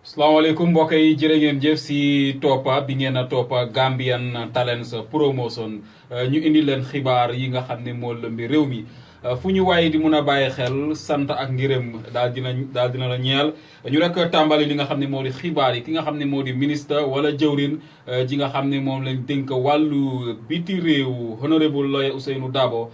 salaamaaleykum mbokk yi jërë ngeen jëf si toppa bi ngeen a toppa Gambian Talents Promotion ñu indi leen xibaar yi nga xam ne moo lëmbi réew mi fu ñu waaye di mun a bàyyi xel sant ak ngërëm daal dina la ñeel ñu rek tàmbali li nga xam ne moo di xibaar yi ki nga xam ne moo di ministre wala jëwrin ji nga xam ne moom lañ dénk wàllu biti réew honorable lawyer Ousainou Darboe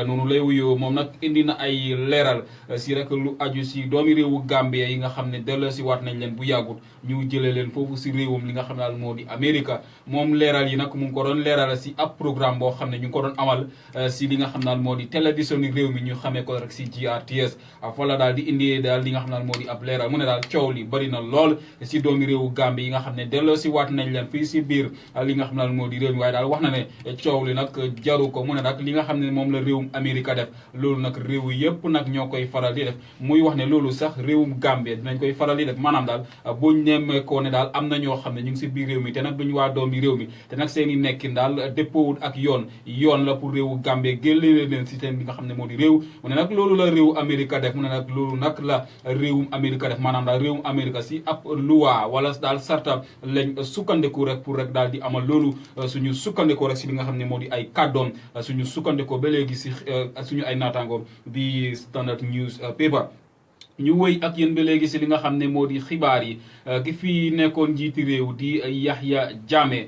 noonu lay wuyoo moom nag indi na ay leeral si rek lu aju si doomi réewu Gambie yi nga xam ne delloo si waat nañ leen bu yàggut ñu jëlee leen foofu si réewum li nga xam ne daal moo di Amérique moom leeral yi nag mu ngi ko doon leeral si ab programme boo xam ne ñu ngi ko doon amal si li nga xam ne daal moo di télévision réew mi ñu xamee ko rek si GRTS wala daal di indi daal li nga xam ne daal moo di ab leeral mu ne daal coow li bëri na lool si doomi réewu Gambie yi nga xam ne delloo si waat nañ leen fii si biir li nga xam ne daal moo di réew mi waaye daal wax na ne coow li nag jaru ko mu ne nag li nga xam ne moom la réewum Amérique def loolu nag réew yëpp nag ñoo koy faral di def muy wax ne loolu sax réewum Gambie dinañ koy faral di def maanaam daal buñ nemmeekoo ne daal am na ñoo xam ne ñu ngi si biir réew mi te nag duñu waa doomi réew mi te nag seen i nekkin daal dëppoowut ak yoon la pour réewu Gambie génne leen si teen bi nga xam ne moo di réew mu ne nag loolu la réewu Amérique def mu ne nag loolu nag la réewum Amérique def maanaam daal réewum Amérique si ab loi wala daal sarta lañ sukkandiku rek pour rek daal di amal loolu suñu sukkandikoo rek si li nga xam ne moo di ay kàddoom suñu sukkandikoo ba léegi si suñu ay naataangoom di Standard News Paper ñu wëy ak yéen ba léegi si li nga xam ne moo di xibaar yi ki fi nekkoon njiiti réew di Yahya Jammeh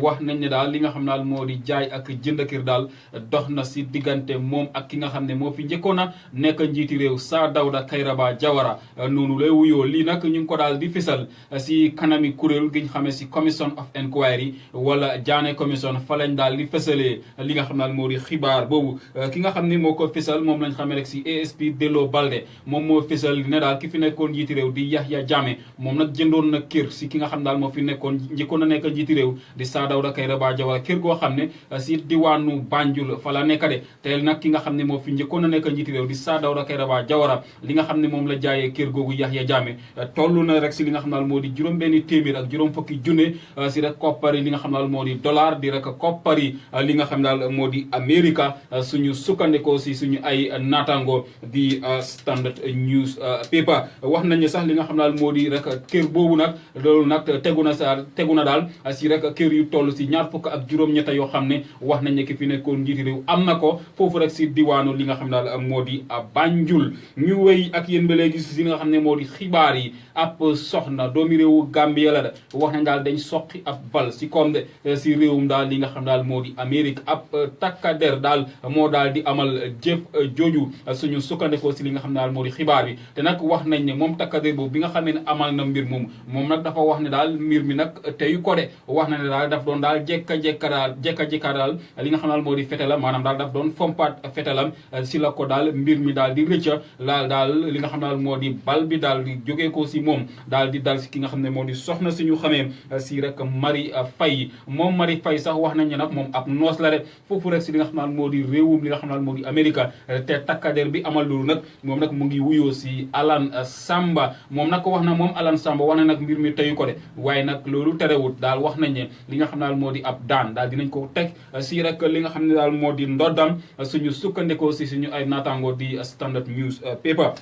wax nañ ne daal li nga xam ne daal moo di jaay ak jënd kër daal dox na si diggante moom ak ki nga xam ne moo fi njëkkoon a nekk njiiti réew Sir Dawda Kairaba Jawara noonu lay wuyoo lii nag ñu ngi ko daal di fisal si kanami kuréel gi ñu xamee si commission of inquiry wala Jammeh commission fa lañ daal di fisalee li nga xam ne daal moo di xibaar boobu ki nga xam ne moo ko fisal moom lañ xamee rek si ASP Dello Balde moom moo fisal ne daal ki fi nekkoon njiiti réew di Yahya Jammeh moom nag jëndoon na kër si ki nga xam daal moo fi nekkoon njëkkoon na nekk njiiti réew di Sir Dawda Kairaba Jawara kër goo xam ne si diwaanu Banjul fa la nekk de te nag ki nga xam ne moo fi njëkkoon na nekk njiiti réew di Sir Dawda Kairaba Jawara li nga xam ne moom la jaayee kër googu Yahya Jammeh toll na rek si li nga xam daal moo di juróom-benni téeméer ak juróom fukki junne si rek koppari li nga xam daal moo di dollar di rek koppari li nga xam daal moo di America suñu sukkandikoo si suñu ay naataango di Standard News Paper wax nañu sax li nga xam daal moo di rek kër boobu nag loolu nag tegu na daal si rek kër yu toll si ñaar fukk ak juróom-ñetta yoo xam ne wax nañ ne ki fi nekkoon njiiti réew am na ko foofu rek si diwaanu li nga xam daal moo di Banjul ñu wéy ak yéen ba léegi si li nga xam ne moo di xibaar yi ab soxna doomi réewu Gambie la de wax nañ daal dañ soqi ab bal si koom de si réewum daal li nga xam daal moo di Amérique ab takkader daal moo daal di amal jëf jooju suñu sukkandikoo si li nga xam daal moo di xibaar bi te nag wax nañ ne moom takkader boobu bi nga xamee ne amal na mbir moom nag dafa wax ne daal mbir mi nag teyu ko de wax na ne daal daf doon daal jekka-jekka daal li nga xam daal moo di fetalam maanaam daal daf doon fompaat fetalam si la ko daal mbir mi daal di rëcca daal li nga xam daal moo di bal bi daal di jógee ko si moom daal di dal si ki nga xam ne moo di soxna suñu xamee si rek Marie Faye moom Marie Faye sax wax nañ ne nag moom ab noos la rek foofu rek si li nga xam daal moo di réewum li nga xam daal moo di Amérique te takkader bi amal loolu nag moom nag mu ngi wuyoo si Alan Samba moom nag wax na moom Alan Samba wax na nag mbir mi teyu ko de waaye nag loolu terewut daal wax nañ ne li nga xam ne daal moo di ab daan daal dinañ ko teg si rek li nga xam ne daal moo di ndoddam suñu sukkandikoo si suñu ay naataango di Standard News Paper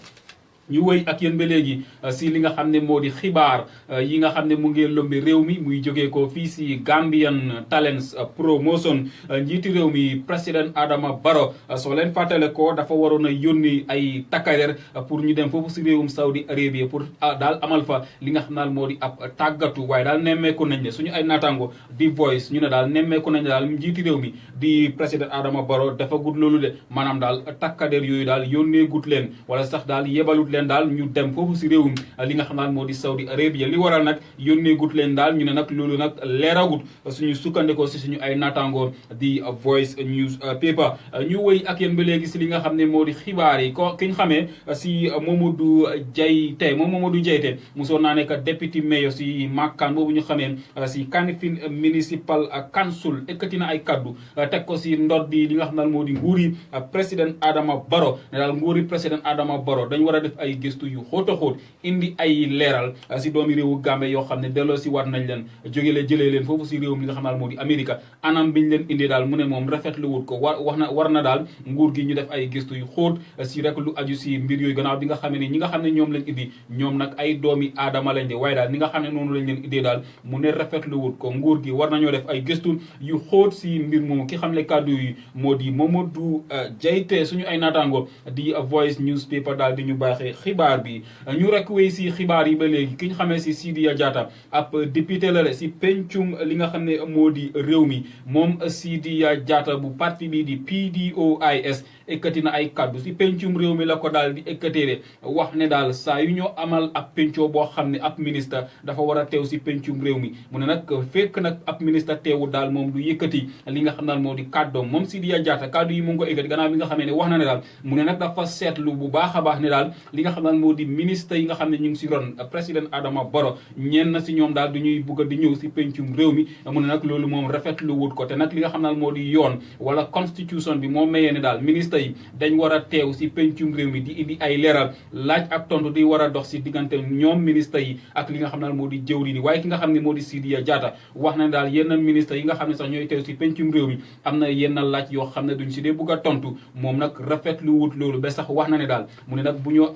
ñu wëy ak yéen ba léegi si li nga xam ne moo di xibaar yi nga xam ne mu ngi lëmbi réew mi muy jógee ko fii si Gambian Talents Promotion njiiti réew mi président Adama Barrow soo leen fàttale ko dafa waroon a yónni ay takkader pour ñu dem foofu si réewum Saudi Arabia pour daal amal fa li nga xam daal moo di ab tàggatu waaye daal nemmeeku nañ ne suñu ay naataango di voice ñu ne daal nemmeeku nañ ne daal njiiti réew mi di président Adama Barrow dafa gut loolu de maanaam daal takkader yooyu daal yónnee gut leen wala sax daal yebalut leen daal ñu dem foofu si réewum li nga xam daal moo di Saudi Arabia li waral nag yónnee gut leen daal ñu ne nag loolu nag leeragut suñu sukkandikoo si suñu ay naataango di Voice News Paper ñu wëy ak yéen ba léegi si li nga xam ne moo di xibaar yi ko ki ñu xamee si Momodou Jaiteh moom Momodou Jaiteh mosoon naa nekk deputy mayor si Makkaan boobu ñu xamee si Kanifing Municipal Council ekkati na ay kaddu teg ko si ndoddi li nga xam daal moo di nguuri président Adama Barrow ne daal nguuri président Adama Barrow dañ war a def ay ay gëstu yu xóot a xóot indi ay leeral si doomi réewu Gambie yoo xam ne delloo si war nañ leen jëlee leen foofu si réewum li nga xam daal moo di Amérique anam biñ leen indi daal mu ne moom rafetlu wut ko war na daal nguur gi ñu def ay gëstu yu xóot si rek lu aju si mbir yooyu gannaaw bi nga xam ne ñi nga xam ne ñoom lañ indi ñoom nag ay doomi aadama lañ de waaye daal ni nga xam ne noonu lañ leen indee daal mu ne rafetlu wut ko nguur gi war nañoo def ay gëstu yu xóot si mbir moomu ki xam ne kàddu yi moo di Momodou Jaiteh suñu ay naataango di Voice newspaper daal di ñu baaxee xibaar bi ñu rek wéy si xibaar yi ba léegi ki ñu xamee si Sidia Jatta ab député la si pencum li nga xam ne moo di réew mi moom Sidia Jatta bu parti bi di PDOIS ekkati na ay kaddu si pencum réew mi la ko daal di ekkatee de wax ne daal saa yu ñoo amal ab pencoo boo xam ne ab ministre dafa war a teew si pencum réew mi mu ne nag fekk nag ab ministre teewul daal moom du yëkkati li nga xam daal moo di kàddoom moom Sidia Jatta kaddu yi mu ngi ko ekkati gannaaw bi nga xamee ne wax na ne daal mu ne nag dafa seetlu bu baax a baax ne daal li nga xam daal moo di ministre yi nga xam ne ñu ngi si ron président Adama Barrow ñenn si ñoom daal du ñuy bugg a di ñëw si pencum réew mi mu ne nag loolu moom rafetlu wut ko te nag li nga xam daal moo di yoon wala constitution bi moo mayee ne daal ministre yi dañ war a teew si pencum réew mi di indi ay leeral laaj ak tontu di war a dox si diggante ñoom ministre yi ak li nga xam daal moo di jëwriñ yi waaye ki nga xam ne moo di Sidia Jatta wax na daal yenn ministre yi nga xam ne sax ñooy teew si pencum réew mi am na yenn laaj yoo xam ne duñ si dee bugg a tontu moom nag rafetlu wut loolu ba sax wax na ne daal mu ne nag bu ñoo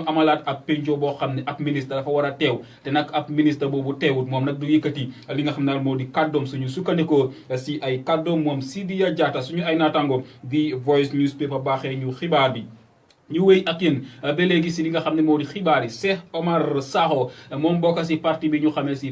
amalaat ab pencoo boo xam ne ab ministre dafa war a teew te nag ab ministre boobu teewut moom nag du yëkkati li nga xam ne daal moo di kàddoom suñu sukkandikoo si ay kàddoom moom Sidia Jatta suñu ay naataango di Voice newspaper baaxee ñu xibaar bi ñu wéy ak yéen ba léegi si li nga xam ne moo di xibaar yi Cheikh Omar Sakho moom bokk si parti bi ñu xamee si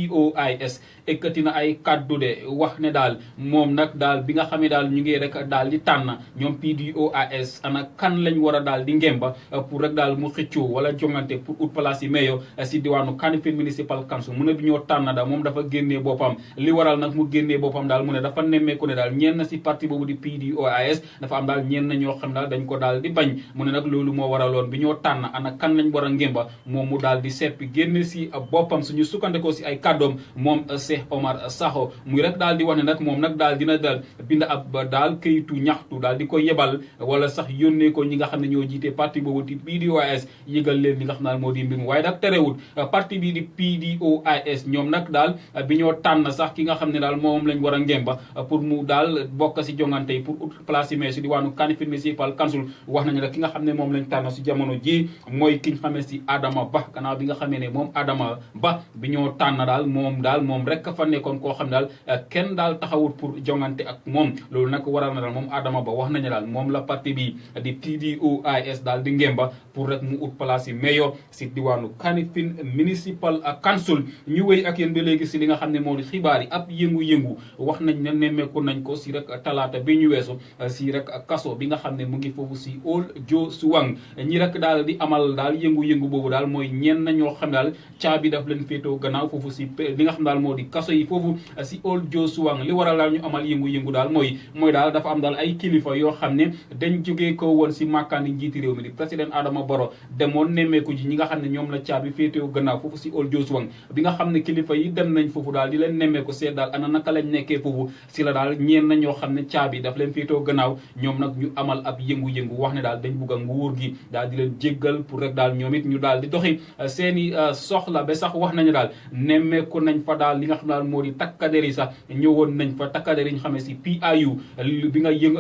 PDOIS ekkati na ay kaddu de wax ne daal moom nag daal bi nga xamee daal ñu ngi rek daal di tànn ñoom PDOIS ana kan lañ war a daal di ngemba pour rek daal mu xëccoo wala jongante pour ut place yi mayo si diwaanu Kanifing Municipal Council mu ne bi ñoo tànn daal moom dafa génnee boppam li waral nag mu génnee boppam daal mu ne dafa nemmeeku ne daal ñenn si parti boobu di PDOIS dafa am daal ñenn ñoo xam daal dañ ko daal di bañ mu ne nag loolu moo waraloon bi ñoo tànn ana kan lañ war a ngémba moom mu daal di seppi génn si boppam suñu sukkandikoo si ay kàddoom moom Cheikh Omar Sakho muy rek daal di wax ne nag moom nag daal dina daal bind ab daal këyitu ñaxtu daal di ko yebal wala sax yónnee ko ñi nga xam ne ñoo jiite parti boobu di PDOIS yëgal leen li nga xam ne moo di mbir mi waaye nag terewut parti bii di PDOIS ñoom nag daal bi ñoo tànn sax ki nga xam ne daal moom lañ war a ngémba pour mu daal bokk si jongante yi pour ut place yi mais si diwaanu Kanifing Municipal Council wax nañu rek ki nga xam ne moom lañ tànn si jamono ji mooy ki ñu xamee si Adama Bah gannaaw bi nga xamee ne moom Adama Bah bi ñoo tànn daal moom rek fa nekkoon koo xam ne daal kenn daal taxawut pour jongante ak moom loolu nag waral na daal moom Adama Bah wax nañu daal moom la parti bi di PDOIS daal di ngemba pour rek mu ut place yi mayo si diwaanu Kanifing Municipal Council ñu wéy ak yéen ba léegi si li nga xam ne moo di xibaar yi ab yëngu-yëngu wax nañ ne nemmeeku nañ ko si rek talaata bi ñu weesu si rek kaso bi nga xam ne mu ngi foofu si Old Joe Suwang ñi rek daal di amal daal yëngu-yëngu boobu daal mooy ñenn ñoo xam daal caabi daf leen féetoo gannaaw foofu si li nga xam daal moo di kaso yi foofu si Old Joe Suwang li waral daal ñu amal yëngu-yëngu daal mooy daal dafa am daal ay kilifa yoo xam ne dañ jógee ko woon si màkkaani njiiti réew mi di président Adama Barrow demoon nemmeeku ji ñi nga xam ne ñoom la caabi féetoo gannaaw foofu si Old Joe Suwang bi nga xam ne kilifa yi dem nañ foofu daal di leen nemmeeku seet daal ana naka lañ nekkee foofu si la daal ñeen na ñoo xam ne caabi daf leen féetoo gannaaw ñoom nag ñu amal ab yëngu-yëngu wax ne daal dañ bugg a nguur gi daal di leen jéggal pour rek daal ñoom it ñu daal di doxi seeni soxla ba sax wax nañu daal nemmeeku nañ fa daal li nga xam daal moo di takkader yi sax ñëwoon nañ fa takkader yi ñu xamee si PIU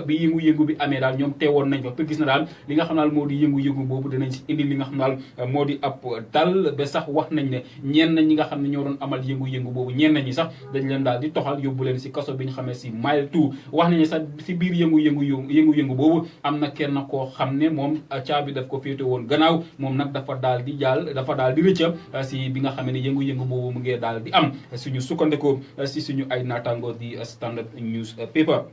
bi yëngu-yëngu bi amee daal ñoom teewoon nañ fa pour gis na daal li nga xam daal moo di yëngu-yëngu boobu dinañ si indi li nga xam daal moo di ab dal ba sax wax nañ ne ñenn ñi nga xam ne ñoo doon amal yëngu-yëngu boobu ñenn ñi sax dañ leen daal di toxal yóbbu leen si kaso bi ñu xamee si Mile 2 wax nañu sax si biir yëngu-yëngu boobu am na kenn koo xam ne moom caabi daf ko féete woon gannaaw moom nag dafa daal di rëcca si bi nga xam ne yëngu-yëngu boobu mu ngi daal di am suñu sukkandikoo si suñu ay naataango di Standard News Paper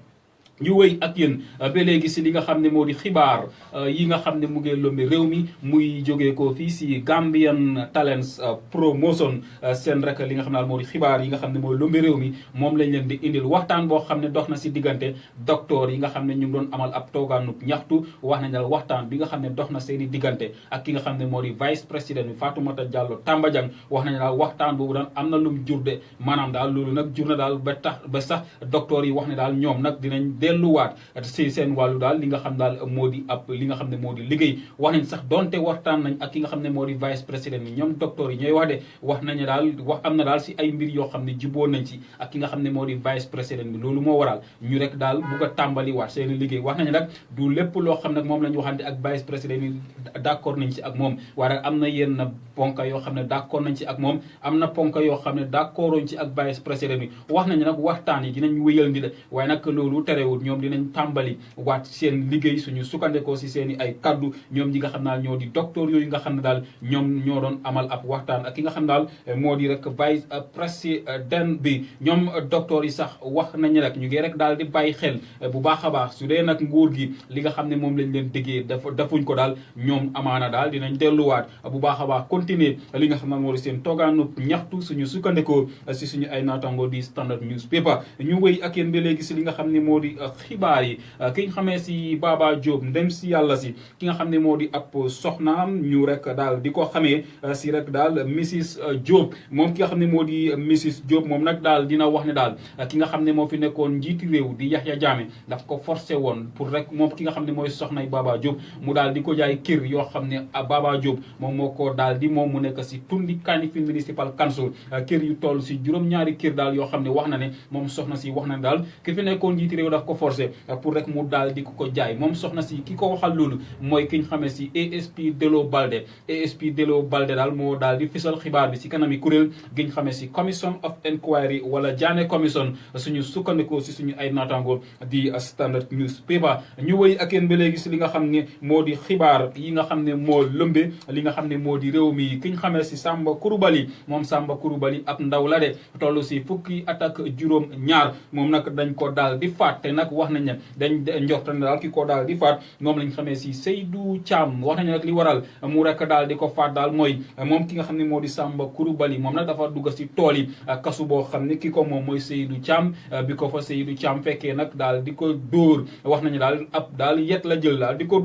ñu wéy ak yéen ba léegi si li nga xam ne moo di xibaar yi nga xam ne mu ngi lombi réew mi muy jógee ko fii si Gambian Talents Promotion seen rek li nga xam ne moo di xibaar yi nga xam ne mooy lombi réew mi moom lañ leen di indil waxtaan boo xam ne dox na si diggante docteur yi nga xam ne ñu ngi doon amal ab toogaanu ñaxtu wax nañ daal waxtaan bi nga xam ne dox na seen i diggante ak ki nga xam ne moo di vice président bi Fatoumata Jallow Tambajang wax nañ daal waxtaan boobu daan am na lum jur de maanaam daal loolu nag jur na daal ba sax docteur yi wax ne daal ñoom nag dinañ delluwaat si seen wàllu daal li nga xam daal moo di ab li nga xam ne moo di liggéey wax nañ sax donte waxtaan nañ ak ki nga xam ne moo di vice président bi ñoom docteur yi ñooy wax de wax nañu daal wax am na daal si ay mbir yoo xam ne juboo nañ ci ak ki nga xam ne moo di vice président bi loolu moo waral ñu rek daal bugg a tàmbali waat seen liggéey wax nañu nag du lépp loo xam ne moom la ñu waxante ak vice président bi d'accord nañ ci ak moom waaye am na yenn ponka yoo xam ne d'accord nañ ci ak moom am na ponka yoo xam ne d'accorduñ ci ak vice président bi wax nañu nag waxtaan yi dinañ wéyal ndi de waaye nag loolu terewul ñoom dinañ tàmbali waat seen liggéey suñu sukkandekoo si seen i ay kaddu ñoom ñi nga xam daal ñoo di docteur yooyu nga xam ne daal ñoom ñoo doon amal ab waxtaan ak ki nga xam daal moo di rek vice président bi ñoom docteur yi sax wax nañu rek ñu ngi rek daal di bàyyi xel bu baax a baax su dee nag nguur gi li nga xam ne moom lañ leen déggee defuñ ko daal ñoom amaana daal dinañ delluwaat bu baax a baax continuer li nga xam ne moo di seen toogaanu ñaxtu suñu sukkandekoo si suñu ay naataango di standard newspaper ñu wéy ak yéen ba léegi si li nga xam ne moo di xibaar yi ki nga xamee si Baba Jobe ndem si yàlla si ki nga xam ne moo di ab soxnaam ñu rek daal di ko xamee si rek daal Mrs Jobe moom ki nga xam ne moo di Mrs Jobe moom nag daal dina wax ne daal ki nga xam ne moo fi nekkoon njiiti réew di Yahya Jammeh daf ko forcé woon pour rek moom ki nga xam ne mooy soxnay Baba Jobe mu daal di ko jaay kër yoo xam ne Baba Jobe moom moo ko daal di moom mu nekk si Tundi Kanifing Municipal Council kër yu toll si juróom-ñaari kër daal yoo xam ne wax na ne moom soxna si wax na ne daal ki fi nekkoon njiiti réew daf ko forcé pour rek mu daal di ko jaay moom soxna si ki ko waxal loolu mooy ki ñu xamee si ASP Delo Balde ASP Delo Balde daal moo daal di fisal xibaar bi si kanami kuréel gi ñu xamee si Commission of Inquiry wala Jammeh Commission suñu sukkandikoo si suñu ay naataango di Standard Newspaper ñu wëy ak yéen ba léegi si li nga xam ne moo di xibaar yi nga xam ne moo lëmbe li nga xam ne moo di réew mi ki ñu xamee si Samba Coulibaly moom Samba Coulibaly ab ndaw la de toll si fukki at ak juróom ñaar moom nag dañ ko daal di faat te nag wax nañ ne dañ njorta ne daal ki ko daal di faat moom lañ xamee si Seydou Thiam wax nañu nag li waral mu rek daal di ko faat daal mooy moom ki nga xam ne moo di Samba Coulibaly moom nag dafa dugg si tool yi kasu boo xam ne ki ko moom mooy Seydou Thiam bi ko fa Seydou Thiam fekkee nag daal di ko dóor wax nañu daal ab daal yet la jël daal di ko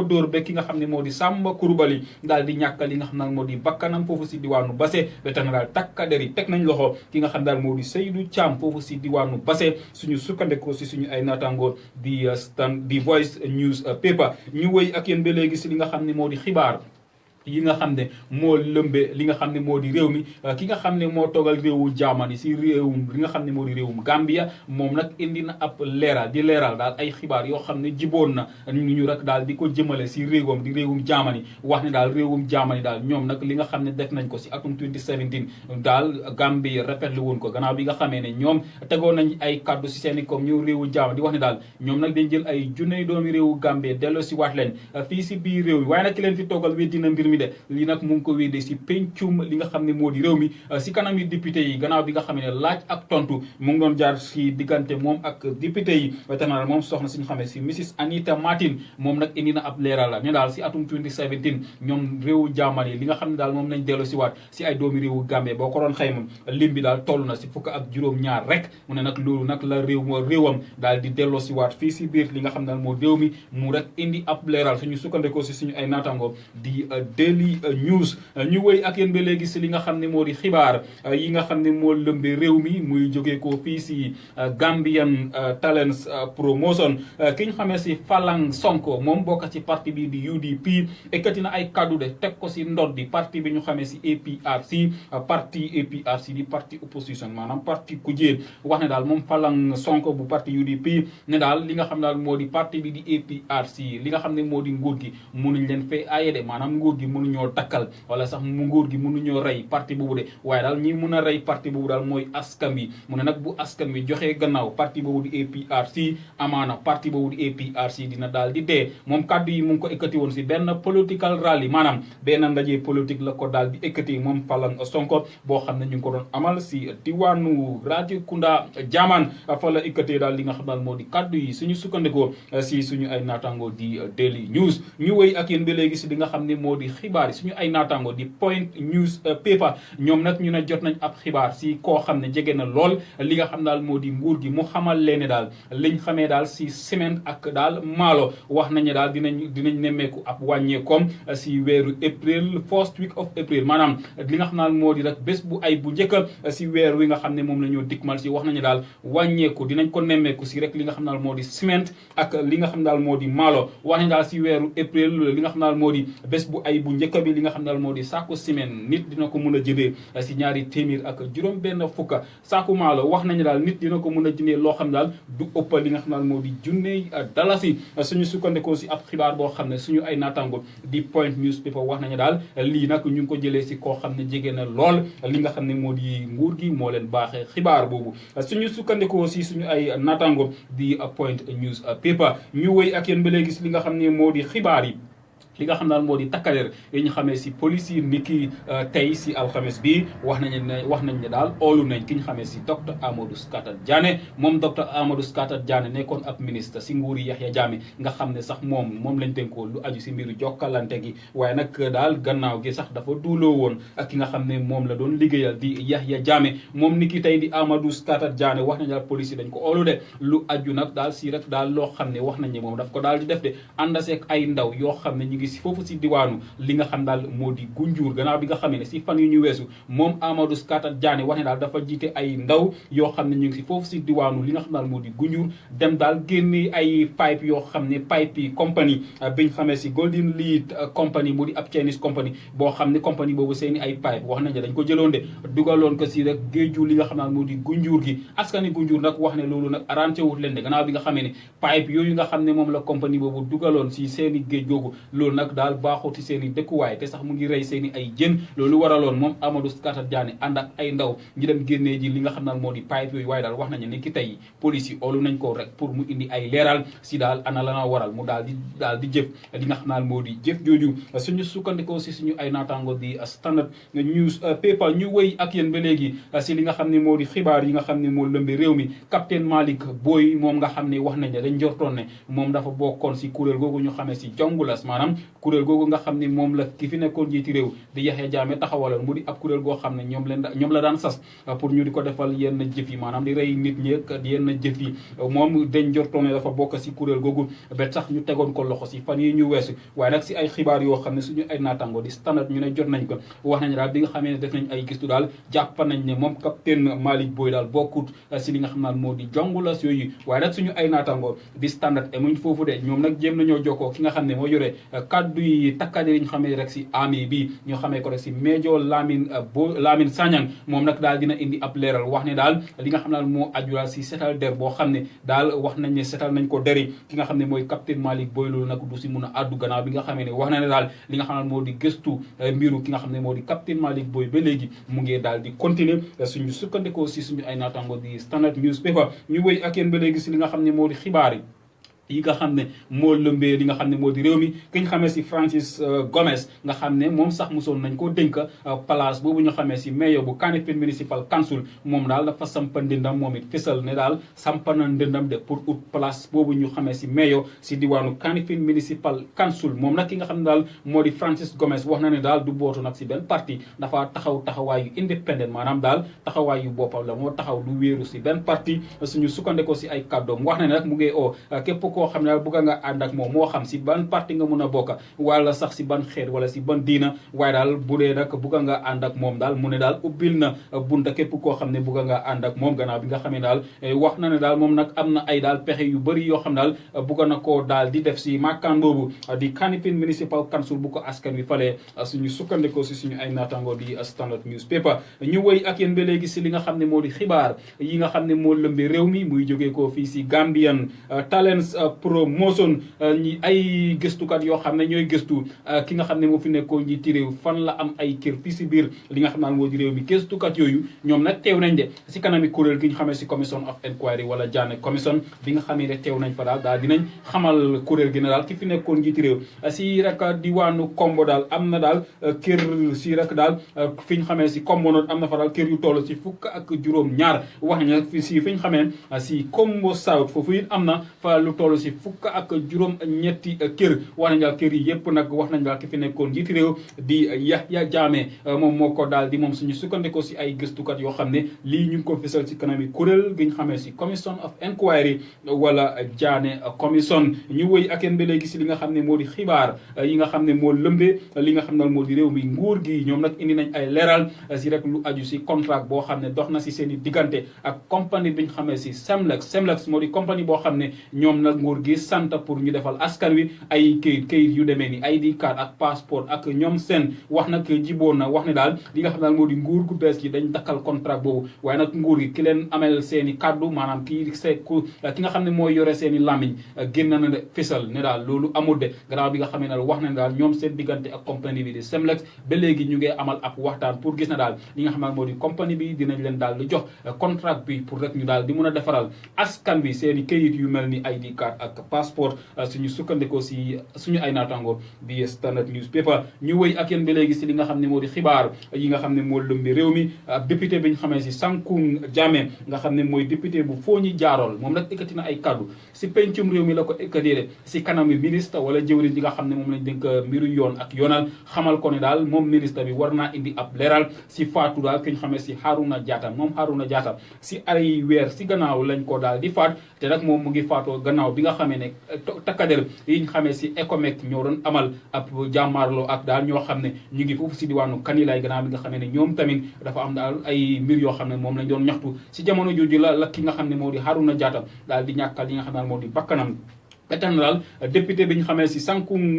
dóor ba ki nga xam ne moo di Samba Coulibaly daal di ñàkk li nga xam ne moo di bakkanam foofu si diwaanu Basse ba tax na daal takkader yi teg nañ loxo ki nga xam daal moo di Seydou Thiam foofu si diwaanu Basse suñu sukkandekoo si suñu ay naataango di Voice Newspaper ñu wëy ak yéen ba léegi si li nga xam ne moo di xibaar yi nga xam ne moo lëmbe li nga xam ne moo di réew mi ki nga xam ne moo toogal réewu Germany si réewum li nga xam ne moo di réewum Gambia moom nag indi na ab leeral daal ay xibaar yoo xam ne jiboon na ñu rek daal di ko jëmale si réewam di réewum Germany wax ne daal réewum Germany daal ñoom nag li nga xam ne def nañ ko si atum 2017 daal Gambia rafetlu woon ko gannaaw bi nga xamee ne ñoom tegoon nañ ay kaddu si seen i comme ñëw réewu Germany di wax ne daal ñoom nag dañ jël ay junney doomi réewu Gambia delloo si waat leen fii si biir réew mi waaye nag ki leen fi toogal weddi na mbir mi de lii nag mu ngi ko wéedee si pencum li nga xam ne moo di réew mi si kanam yi député yi gannaaw bi nga xam ne laaj ak tontu mu ngi doon jaar si diggante moom ak député yi ba tax na moom soxna suñu xamee si Mrs Anita Martin moom nag indi na ab leeral la ne daal si atum 2017 ñoom réewu Germany li nga xam ne daal moom nañ dellu si waat si ay doomi réewu Gambie boo ko doon xayma lim bi daal toll na si fukk ak juróom-ñaar rek mu ne nag loolu nag la réewam daal di delloo si waat fii si biir li nga xam ne daal moo réew mi mu rek indi ab leeral suñu sukkandikoo si suñu ay naataango di Daily News ñu wëy ak yéen ba léegi si li nga xam ne moo di xibaar yi nga xam ne moo lëmbe réew mi muy jógee ko fii si Gambian Talents Promotion ki ñu xamee si Falang Sonko moom bokk ci parti bi di UDP ekkati na ay kaddu de teg ko si ndod di parti bi ñu xamee si APRC parti APRC di parti opposition maanaam parti kujee wax ne daal moom Falang Sonko bu parti UDP ne daal li nga xam daal moo di parti bi di APRC li nga xam ne moo di nguur gi mënuñ leen fee aaye de maanaam nguur gi mënuñoo takkal wala sax mu nguur gi mënuñoo rey parti boobu de waaye daal ñi mun a rey parti boobu daal mooy askan wi mu ne nag bu askan wi joxee gannaaw parti boobu di APRC amaana parti boobu di APRC dina daal di dee moom kaddu yi mu ngi ko ekkati woon si benn political rally maanaam benn ndaje politique la ko daal di ekkati moom Falang Sonko boo xam ne ñu ngi ko doon amal si diwaanu Rajikunda Jaman fa la ekkatee daal li nga xam daal moo di kaddu yi suñu sukkandikoo si suñu ay naataango di Daily News ñu wéy ak yéen ba léegi si li nga xam ne moo di xibaar yi suñu ay naataango di Point News Paper ñoom nag ñu ne jot nañ ab xibaar si koo xam ne jege na lool li nga xam daal moo di nguur gi mu xamal leen ne daal liñ xamee daal si semaine ak daal maalo wax nañu daal dinañ nemmeeku ab wàññeekoom si weeru april first week of april maanaam li nga xam daal moo di rek bés bu ay bu njëkk si weer wi nga xam ne moom la ñoo dikmal si wax nañu daal wàññeeku dinañ ko nemmeeku si rek li nga xam daal moo di semaine ak li nga xam daal moo di maalo wax nañu daal si weeru april li nga xam daal moo di bés bu ay bu njëkk bi li nga xam daal moo di saaku semaine nit dina ko mën a jëndee si ñaari téeméer ak juróom benn fukka saaku maalo wax nañu daal nit dina ko mën a jëndee loo xam daal du ëpp li nga xam daal moo di junney dalasi suñu sukkandikoo si ab xibaar boo xam ne suñu ay naataango di Point Newspaper wax nañu daal lii nag ñu ngi ko jëlee si koo xam ne jege na lool li nga xam ne moo di nguur gi moo leen baaxee xibaar boobu suñu sukkandikoo si suñu ay naataango di Point Newspaper ñu wéy ak yéen ba léegi si li nga xam ne moo di xibaar yi li nga xam daal moo di takkadeer yi ñu xamee si police yi ni ki tey si alxames bi wax nañ ne daal oolu nañ ki ñu xamee si docteur Amadou Skata Diané moom docteur Amadou Skata Diané nekkoon ab ministre si nguuri Yahya Jammeh nga xam ne sax moom lañ dénkoo lu aju si mbiru jokkalante gi waaye nag daal gannaaw gi sax dafa duuloo woon ak ki nga xam ne moom la doon liggéeyal di Yahya Jammeh moom ni ki tey di Amadou Skata Diané wax nañ daal police yi dañ ko oolu de lu aju nag daal si rek daal loo xam ne wax nañ ne moom daf ko daal di def de ànd seeg ay ndaw yoo xam ne si foofu si diwaanu li nga xam daal moo di Gunjur gannaaw bi nga xamee ne si fan yu ñu weesu moom Amadou Skata Diané wax ne daal dafa jiite ay ndaw yoo xam ne ñu ngi si foofu si diwaanu li nga xam daal moo di Gunjur dem daal génne ay pipe yoo xam ne pipe yi compagnie biñ xamee si Golden Lead compagnie mu di ab Chinese compagnie boo xam ne compagnie boobu seeni ay pipe wax nañ ne dañ ko jëloon de dugaloon ko si rek géeju li nga xam daal moo di Gunjur gi askani Gunjur nag wax ne loolu nag arrangé wut leen de gannaaw bi nga xamee ne pipe yooyu nga xam ne moom la compagnie boobu dugaloon si seeni géej googu loolu nag daal baaxuti seen i dëkkuwaay te sax mu ngi rey seen i ay jën loolu waraloon moom Amadou Skata Diané ànd ak ay ndaw ñu dem génnee ji li nga xam daal moo di pipe yooyu waaye daal wax nañu ne ki tey police yi oolu nañ ko rek pour mu indi ay leeral si daal ana lana waral mu daal di jëf li nga xam daal moo di jëf jooju suñu sukkandikoo si suñu ay naataango di Standard News Paper ñu wëy ak yéen ba léegi si li nga xam ne moo di xibaar yi nga xam ne moo lëmbe réew mi capitaine Malick Boye moom nga xam ne wax nañ ne dañ njortoon ne moom dafa bokkoon si kuréel googu ñu xamee si jongulas maanaam kuréel googu nga xam ne moom la ki fi nekkoon jiiti réew di Yahya Jammeh taxawaloon mu di ab kuréel goo xam ne ñoom la daan sas pour ñu di ko defal yenn jëf yi maanaam di rey nit ñi ak yenn jëf yi moom dañ njortoon ne dafa bokk si kuréel googu ba sax ñu tegoon ko loxo si fan yi ñu weesu waaye nag si ay xibaar yoo xam ne suñu ay naataango di Standard ñu ne jot nañ ko wax nañ daal bi nga xamee ne def nañ ay gistu daal jàpp nañ ne moom capitaine Malick Boye daal bokkut si li nga xam naan moo di jongulas yooyu waaye nag suñu ay naataango di Standard emuñ foofu de ñoom nag jéem nañoo jokkoo ki nga xam ne moo yore kaddu yi takkadeer yi ñu xamee rek si army bi ñu xamee ko rek si Major Lamine Sanyang moom nag daal dina indi ab leeral wax ne daal li nga xam ne daal moo aju daal si setal der boo xam ne daal wax nañ ne setal nañ ko deri ki nga xam ne mooy capitaine Malick Boye loolu nag du si mun a addu gannaaw bi nga xamee ne wax na ne daal li nga xam ne moo di gëstu mbiru ki nga xam ne moo di capitaine Malick Boye ba léegi mu ngi daal di continuer suñu sukkandikoo si suñu ay naataango di Standard Newspaper ñu wéy ak yéen ba léegi si li nga xam ne moo di xibaar yi nga xam ne moo lëmbee li nga xam ne moo di réew mi ki ñu xamee si Francis Gomez nga xam ne moom sax mosoon nañ koo dénk place boobu ñu xamee si mayor bu Kanifing Municipal Council moom daal dafa sampa ndëndam moom it fësal ne daal sampa na ndëndam de pour ut place boobu ñu xamee si mayor si diwaanu Kanifing Municipal Council moom nag ki nga xam ne daal moo di Francis Gomez wax na ne daal du bootu nag si benn parti dafa taxawaayu independent maanaam daal taxawaayu boppam la moo taxaw lu wéeru si benn parti suñu sukkandeko si ay kàddoom wax na ne nag mu ngi oo képp koo xam ne daal bëgg nga ànd ak moom moo xam si ban parti nga mun a bokka wala sax si ban xeet wala si ban diina waaye daal bu dee nag bëgg nga ànd ak moom daal mu ne daal ubbil na bunta képp koo xam ne bëgg nga ànd ak moom gannaaw bi nga xamee daal wax na ne daal moom nag am na ay daal pexe yu bëri yoo xam daal bëgg na koo daal di def si makkaan boobu di Kanifing Municipal Council bu ko askan wi falee suñu sukkandikoo si suñu ay naataango di Standard Newspaper ñu wëy ak yéen ba léegi si li nga xam ne moo di xibaar yi nga xam ne moo lëmbi réew mi muy jógee ko fii si Gambian Talents Promotion ñi ay gëstukat yoo xam ne ñooy gëstu ki nga xam ne moo fi nekkoo njiiti réew fan la am ay kër fii si biir li nga xam ne moo di réew mi gëstukat yooyu ñoom nag teew nañ de si kanami kuréel gi ñu xamee si Commission of Inquiry wala Jammeh Commission bi nga xamee ne teew nañ fa daal dinañ xamal kuréel gi ne daal ki fi nekkoon njiiti réew si rek diwaanu Kombo daal am na daal kër si rek daal fi ñu xamee si Kombo noonu am na fa daal kër yu toll si fukk ak juróom ñaar wax nañ si fi ñu xamee si Kombo South foofu it am na fa lu toll toll si fukk ak juróom-ñetti kër wax nañ daal kër yi yëpp nag wax nañ daal ki fi nekkoon njiiti réew di Yahya Jammeh moom moo ko daal di moom suñu sukkandikoo si ay gëstukat yoo xam ne lii ñu ngi ko fësal si kanami kuréel gi ñu xamee si commission of inquiry wala Jammeh commission ñu wëy ak yéen ba léegi si li nga xam ne moo di xibaar yi nga xam ne moo lëmbee li nga xam ne moo di réew mi nguur gi ñoom nag indi nañ ay leeral si rek lu aju si contrat boo xam ne dox na si seen i diggante ak compagnie bi ñu xamee si Semlex moo di compagnie boo xam ne ñoom nag nguur gi sant pour ñu defal askan wi ay kayit yu demee ni ID card ak passeport ak ñoom seen wax nag jiboon na wax ne daal li nga xam ne daal moo di nguur gu bees gi dañ dakkal contrat boobu waaye nag nguur gi ki leen amel seen i kaddu maanaam ki nga xam ne mooy yore seen i làmmiñ génn na ne fisal ne daal loolu amul de gannaaw bi nga xam ne daal wax ne daal ñoom seen diggante ak compagnie bi di Semlex ba léegi ñu ngi amal ab waxtaan pour gis na daal li nga xam ne moo di compagnie bi dinañ leen daal di jox contrat bi pour rek ñu daal di mun a defaral askan bi seen i kayit yu mel ni ID card ak passeport suñu sukkandikoo si suñu ay naataango di Standard newspaper ñu wëy ak yéen ba léegi si li nga xam ne moo di xibaar yi nga xam ne moo lëmbi réew mi député bi ñu xamee si Sankung Jammeh nga xam ne mooy député bu foo ñi jaarool moom nag ekkati na ay kaddu si pencum réew mi la ko ekkatee si kanami ministre wala jëwriñ yi nga xam ne moom lañ dénk mbiru yoon ak yoonal xamal ko ne daal moom ministre bi war naa indi ab leeral si faatu daal ki ñu xamee si Haruna Jatta moom Haruna Jatta si ay weer si gannaaw lañ ko daal di faat te nag moom mu ngi faatoo gannaaw bi nga xamee ne takkader yi ñu xamee si ECOMEC ñoo doon amal ab jàmmaarloo ak daal ñoo xam ne ñu ngi foofu si diwaanu Kanilaay gannaaw bi nga xamee ne ñoom tamit dafa am daal ay mbir yoo xam ne moom lañ doon ñaxtu si jamono jooju la ki nga xam ne moo di Haruna Jatta daal di ñàkkal li nga xam ne moo di bakkanam étant daal député bi ñu xamee si Sankung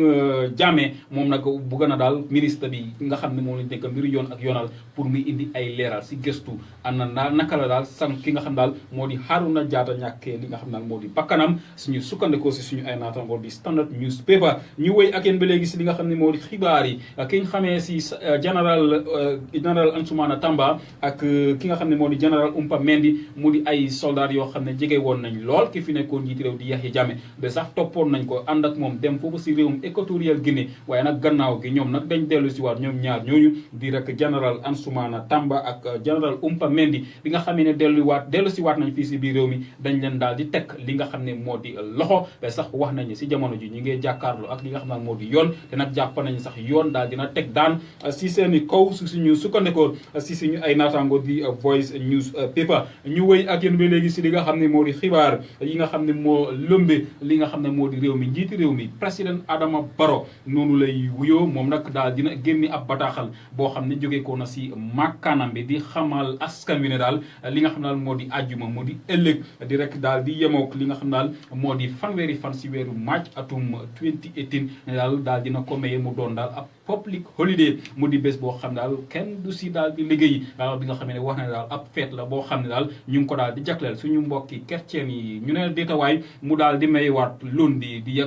Jammeh moom nag bugg na daal ministre bi nga xam ne moom lañ dénk mbiru yoon ak yoonal pour muy indi ay leeral si gëstu ana daal naka la daal ki nga xam daal moo di Haruna Jatta ñàkkee li nga xam daal moo di bakkanam suñu sukkandikoo si suñu ay naataango di Standard newspaper ñu wëy ak yéen ba léegi si li nga xam ne moo di xibaar yi ki ñu xamee si général Ansumana Tamba ak ki nga xam ne moo di général Umpa Mendy mu di ay soldats yoo xam ne jege woon nañ lool ki fi nekkoon njiiti réew di Yahya Jammeh sax toppoon nañ ko ànd ak moom dem foofu si réewum Équatorial Guinée waaye nag gannaaw gi ñoom nag dañ dellu si waat ñoom ñaar ñooñu di rek général Ansumana Tamba ak général Umpa Mendy bi nga xamee ne dellu si waat nañ fii si biir réew mi dañ leen daal di teg li nga xam ne moo di loxo ba sax wax nañu si jamono ji ñu ngi jàkkaarloo ak li nga xam ne moo di yoon te nag jàpp nañu sax yoon daal dina teg daan si seeni kaw suñu sukkandikoo si suñu ay naataango di Voice newspaper ñu wëy ak yéen ba léegi si li nga xam ne moo di xibaar yi nga xam ne moo lëmbe li nga xam ne moo di réew mi njiiti réew mi président Adama Barrow noonu lay wuyoo moom nag daal dina génni ab bataaxal boo xam ne jógee ko na si makkaanam bi di xamal askan wi ne daal li nga xam ne daal moo di àjjuma moo di ëllëg di rek daal di yemook li nga xam ne daal moo di fanweeri fan si weeru mars atum 2018 ne daal dina ko maye mu doon daal ab public holiday mu di bés boo xam ne daal kenn du si daal di liggéey bi nga xam ne wax na daal ab fête la boo xam ne daal ñu ngi ko daal di jagleel suñu mbokki chrétien yi ñu ne déetawaay mu daal di may waat lundi di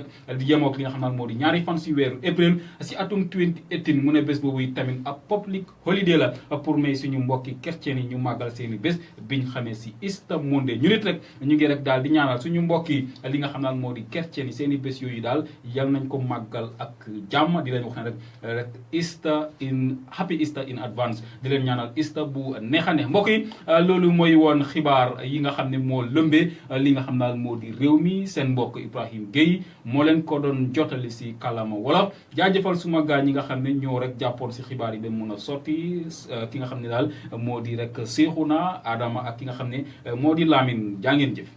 yemook li nga xam ne moo di ñaari fan si weeru avril si atum 2018 mu ne bés boobu tamit ab public holiday la pour may suñu mbokki chrétien yi ñu màggal seen i bés biñ xamee si Easter Monday ñu nit rek ñu ngi rek daal di ñaanal suñu mbokki li nga xam ne moo di chrétien yi seen i bés yooyu daal yal nañ ko màggal ak jàmm di leen wax ne rek happy Easter in advance di leen ñaanal Easter bu neex a neex mbokk yi loolu mooy woon xibaar yi nga xam ne moo lëmbee li nga xam daal moo di réew mi seen mbokk Ibrahim Gueye moo leen ko doon jotali si kàllaama wolof jaajëfal suma gaa ñi nga xam ne ñoo rek jàppoon si xibaar yi ba mun a sotti ki nga xam ne daal moo di rek Seexuna Adama ak ki nga xam ne moo di Lamine jaa ngeen jëf